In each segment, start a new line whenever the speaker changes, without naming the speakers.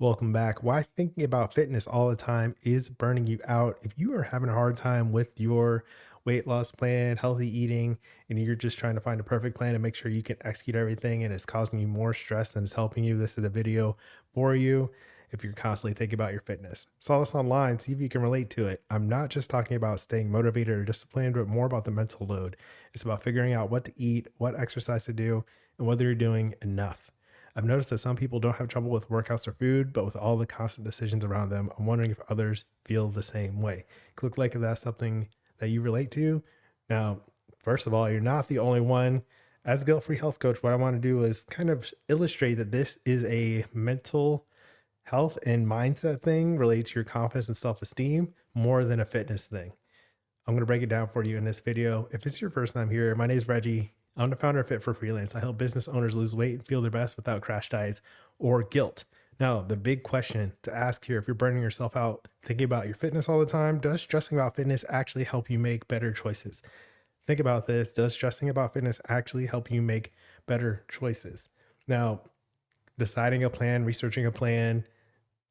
Welcome back. Why thinking about fitness all the time is burning you out. If you are having a hard time with your weight loss plan, healthy eating, and you're just trying to find a perfect plan and make sure you can execute everything and it's causing you more stress than it's helping you, this is a video for you. If you're constantly thinking about your fitness, saw this online, see if you can relate to it. I'm not just talking about staying motivated or disciplined, but more about the mental load. It's about figuring out what to eat, what exercise to do, and whether you're doing enough. I've noticed that some people don't have trouble with workouts or food, but with all the constant decisions around them, I'm wondering if others feel the same way. Click like if that's something that you relate to. Now, first of all, you're not the only one. As a guilt-free health coach, what I want to do is kind of illustrate that this is a mental health and mindset thing related to your confidence and self-esteem more than a fitness thing. I'm going to break it down for you in this video. If it's your first time here, my name is Reggie. I'm the founder of Fit for Freelance. I help business owners lose weight and feel their best without crash diets or guilt. Now, the big question to ask here, if you're burning yourself out thinking about your fitness all the time, does stressing about fitness actually help you make better choices? Think about this. Does stressing about fitness actually help you make better choices? Now, deciding a plan, researching a plan,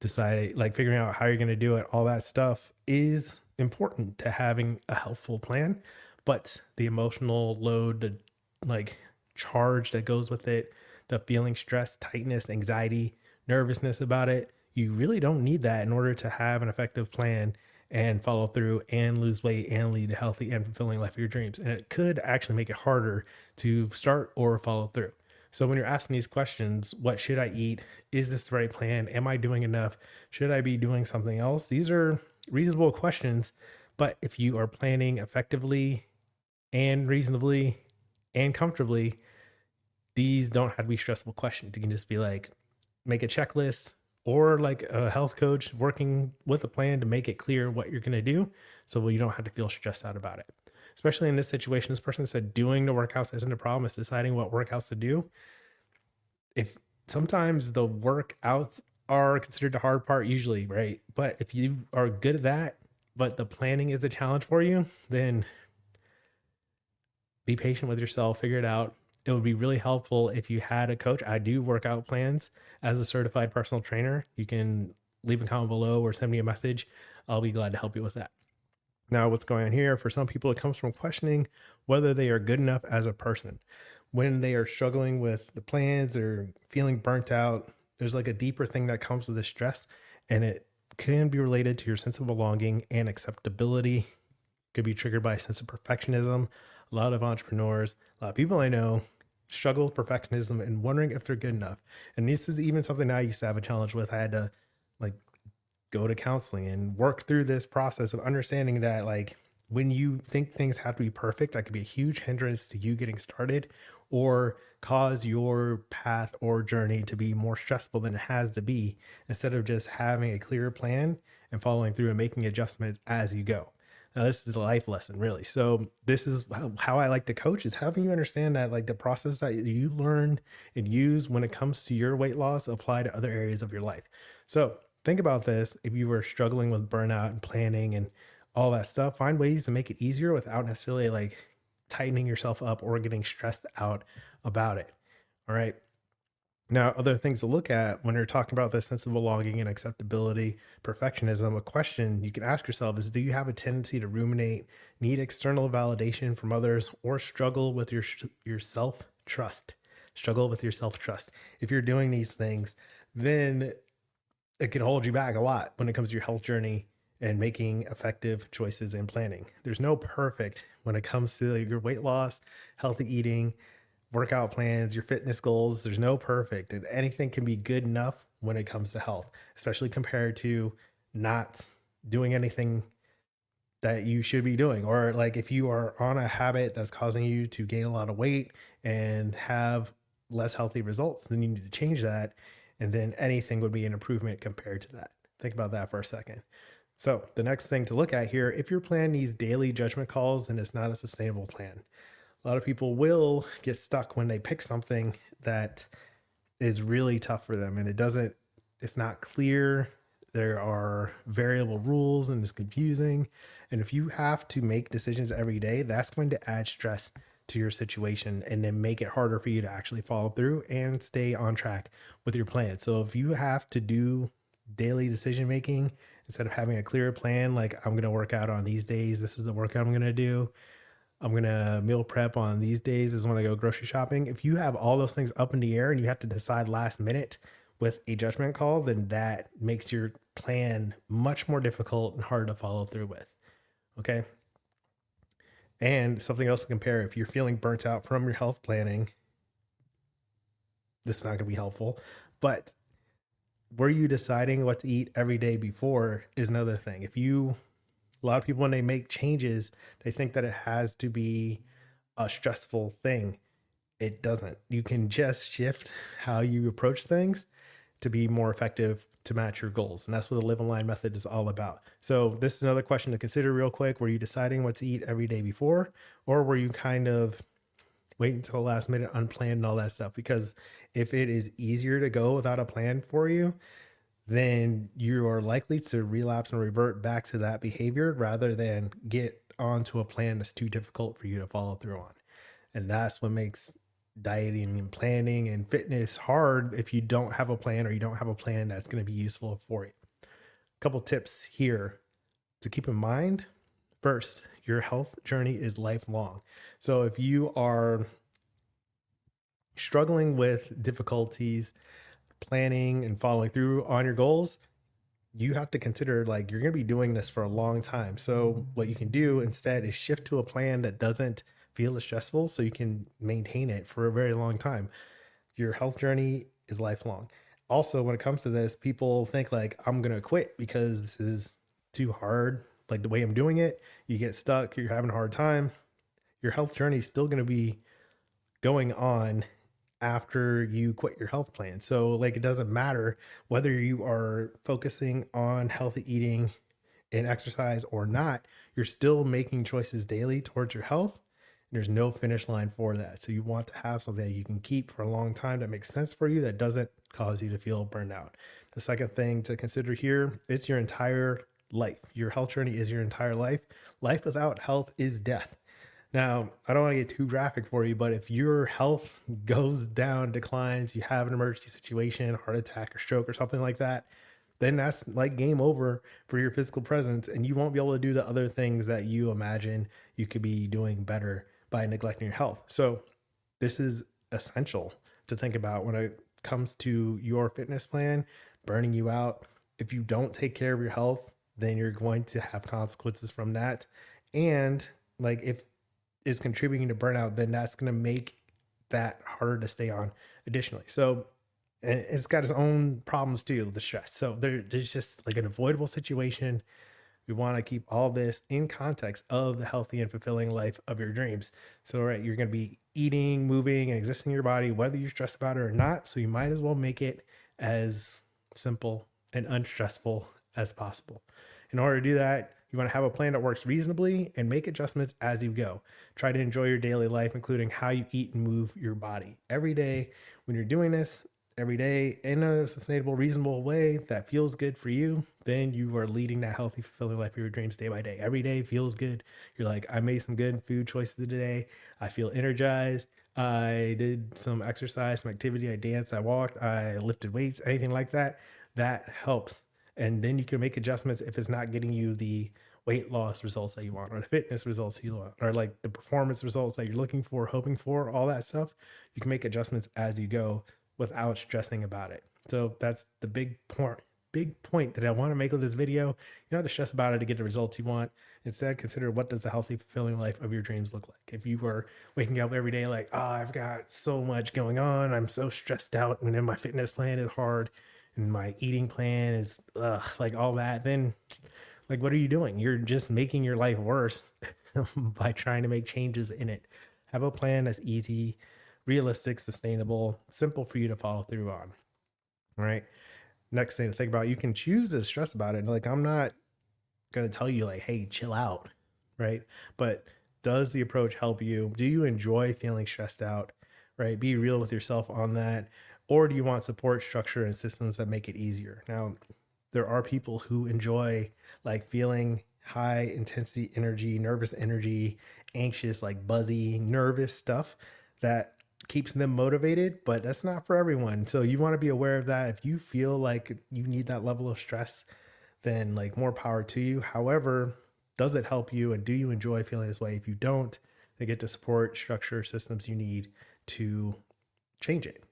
deciding like figuring out how you're going to do it, all that stuff is important to having a helpful plan. But the emotional load, the like charge that goes with it, the feeling stress, tightness, anxiety, nervousness about it, you really don't need that in order to have an effective plan and follow through and lose weight and lead a healthy and fulfilling life of your dreams. And it could actually make it harder to start or follow through. So when you're asking these questions, what should I eat? Is this the right plan? Am I doing enough? Should I be doing something else? These are reasonable questions. But if you are planning effectively and reasonably and comfortably, these don't have to be stressful questions. You can just be like, make a checklist or like a health coach working with a plan to make it clear what you're going to do so you don't have to feel stressed out about it. Especially in this situation, this person said doing the workouts isn't a problem, it's deciding what workouts to do. If sometimes the workouts are considered the hard part, usually, right? But if you are good at that, but the planning is a challenge for you, then be patient with yourself, figure it out. It would be really helpful if you had a coach. I do workout plans as a certified personal trainer. You can leave a comment below or send me a message. I'll be glad to help you with that. Now, what's going on here for some people, it comes from questioning whether they are good enough as a person. When they are struggling with the plans or feeling burnt out, there's like a deeper thing that comes with the stress, and it can be related to your sense of belonging and acceptability. It could be triggered by a sense of perfectionism. A lot of entrepreneurs, a lot of people I know struggle with perfectionism and wondering if they're good enough. And this is even something I used to have a challenge with. I had to like go to counseling and work through this process of understanding that like when you think things have to be perfect, that could be a huge hindrance to you getting started or cause your path or journey to be more stressful than it has to be, instead of just having a clear plan and following through and making adjustments as you go. Now, this is a life lesson, really. So this is how I like to coach, is having you understand that like the process that you learn and use when it comes to your weight loss apply to other areas of your life. So think about this. If you were struggling with burnout and planning and all that stuff, find ways to make it easier without necessarily like tightening yourself up or getting stressed out about it. All right. Now, other things to look at when you're talking about this sense of belonging and acceptability, perfectionism, a question you can ask yourself is, do you have a tendency to ruminate, need external validation from others, or struggle with your self-trust? Struggle with your self-trust. If you're doing these things, then it can hold you back a lot when it comes to your health journey and making effective choices and planning. There's no perfect when it comes to your weight loss, healthy eating, workout plans, your fitness goals. There's no perfect, and anything can be good enough when it comes to health, especially compared to not doing anything that you should be doing. Or like if you are on a habit that's causing you to gain a lot of weight and have less healthy results, then you need to change that. And then anything would be an improvement compared to that. Think about that for a second. So the next thing to look at here, if your plan needs daily judgment calls, then it's not a sustainable plan. A lot of people will get stuck when they pick something that is really tough for them and it's not clear. There are variable rules and it's confusing. And if you have to make decisions every day, that's going to add stress to your situation and then make it harder for you to actually follow through and stay on track with your plan. So if you have to do daily decision making instead of having a clear plan, like I'm going to work out on these days, this is the workout I'm going to do, I'm going to meal prep on these days, this is when I go grocery shopping. If you have all those things up in the air and you have to decide last minute with a judgment call, then that makes your plan much more difficult and hard to follow through with. Okay. And something else to compare, if you're feeling burnt out from your health planning, this is not going to be helpful. But were you deciding what to eat every day before is another thing. A lot of people, when they make changes, they think that it has to be a stressful thing. It doesn't. You can just shift how you approach things to be more effective to match your goals. And that's what the Live Online method is all about. So this is another question to consider real quick. Were you deciding what to eat every day before, or were you kind of waiting until the last minute, unplanned and all that stuff? Because if it is easier to go without a plan for you, then you are likely to relapse and revert back to that behavior rather than get onto a plan that's too difficult for you to follow through on. And that's what makes dieting and planning and fitness hard if you don't have a plan, or you don't have a plan that's going to be useful for you. A couple tips here to keep in mind. First, your health journey is lifelong. So if you are struggling with difficulties planning and following through on your goals, you have to consider like you're going to be doing this for a long time. So what you can do instead is shift to a plan that doesn't feel as stressful so you can maintain it for a very long time. Your health journey is lifelong. Also, when it comes to this, people think like I'm going to quit because this is too hard. Like the way I'm doing it, you get stuck, you're having a hard time. Your health journey is still going to be going on after you quit your health plan. So like it doesn't matter whether you are focusing on healthy eating and exercise or not, you're still making choices daily towards your health. There's no finish line for that. So you want to have something that you can keep for a long time that makes sense for you, that doesn't cause you to feel burned out. The second thing to consider here, it's your entire life. Your health journey is your entire life. Life without health is death. Now, I don't want to get too graphic for you, but if your health goes down, declines, you have an emergency situation, heart attack or stroke or something like that, then that's like game over for your physical presence, and you won't be able to do the other things that you imagine you could be doing better by neglecting your health. So this is essential to think about when it comes to your fitness plan burning you out. If you don't take care of your health, then you're going to have consequences from that. And like if is contributing to burnout, then that's going to make that harder to stay on additionally. So, and it's got its own problems too, the stress. So there's just like an avoidable situation. We want to keep all this in context of the healthy and fulfilling life of your dreams. So, right, you're going to be eating, moving, and existing in your body, whether you're stressed about it or not. So you might as well make it as simple and unstressful as possible. In order to do that, you want to have a plan that works reasonably and make adjustments as you go. Try to enjoy your daily life, including how you eat and move your body. Every day, when you're doing this, every day in a sustainable, reasonable way that feels good for you, then you are leading that healthy, fulfilling life of your dreams day by day. Every day feels good. You're like, I made some good food choices today. I feel energized. I did some exercise, some activity. I danced, I walked, I lifted weights, anything like that. That helps. And then you can make adjustments if it's not getting you the weight loss results that you want, or the fitness results you want, or like the performance results that you're looking for, hoping for, all that stuff. You can make adjustments as you go without stressing about it. So that's the big point that I want to make with this video. You don't have to stress about it to get the results you want. Instead, consider, what does the healthy, fulfilling life of your dreams look like? If you are waking up every day like, oh, I've got so much going on, I'm so stressed out, and then my fitness plan is hard, and my eating plan is like all that, then like, what are you doing? You're just making your life worse by trying to make changes in it. Have a plan that's easy, realistic, sustainable, simple for you to follow through on. All right. Next thing to think about, you can choose to stress about it. Like, I'm not going to tell you like, hey, chill out. Right. But does the approach help you? Do you enjoy feeling stressed out? Right. Be real with yourself on that. Or do you want support, structure, and systems that make it easier? Now, there are people who enjoy like feeling high intensity energy, nervous energy, anxious, like buzzy, nervous stuff that keeps them motivated, but that's not for everyone. So you want to be aware of that. If you feel like you need that level of stress, then like more power to you. However, does it help you and do you enjoy feeling this way? If you don't, then get the support, structure, systems you need to change it.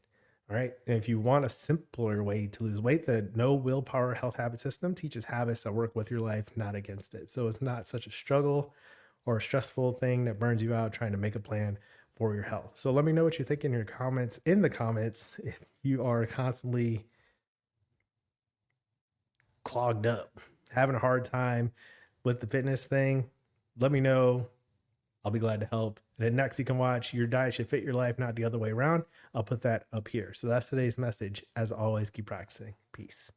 All right. And if you want a simpler way to lose weight, the no willpower health habit system teaches habits that work with your life, not against it. So it's not such a struggle or a stressful thing that burns you out trying to make a plan for your health. So let me know what you think in your comments, in the comments, if you are constantly clogged up, having a hard time with the fitness thing. Let me know. I'll be glad to help. And then next, you can watch Your Diet Should Fit Your Life, Not the Other Way Around. I'll put that up here. So that's today's message. As always, keep practicing. Peace.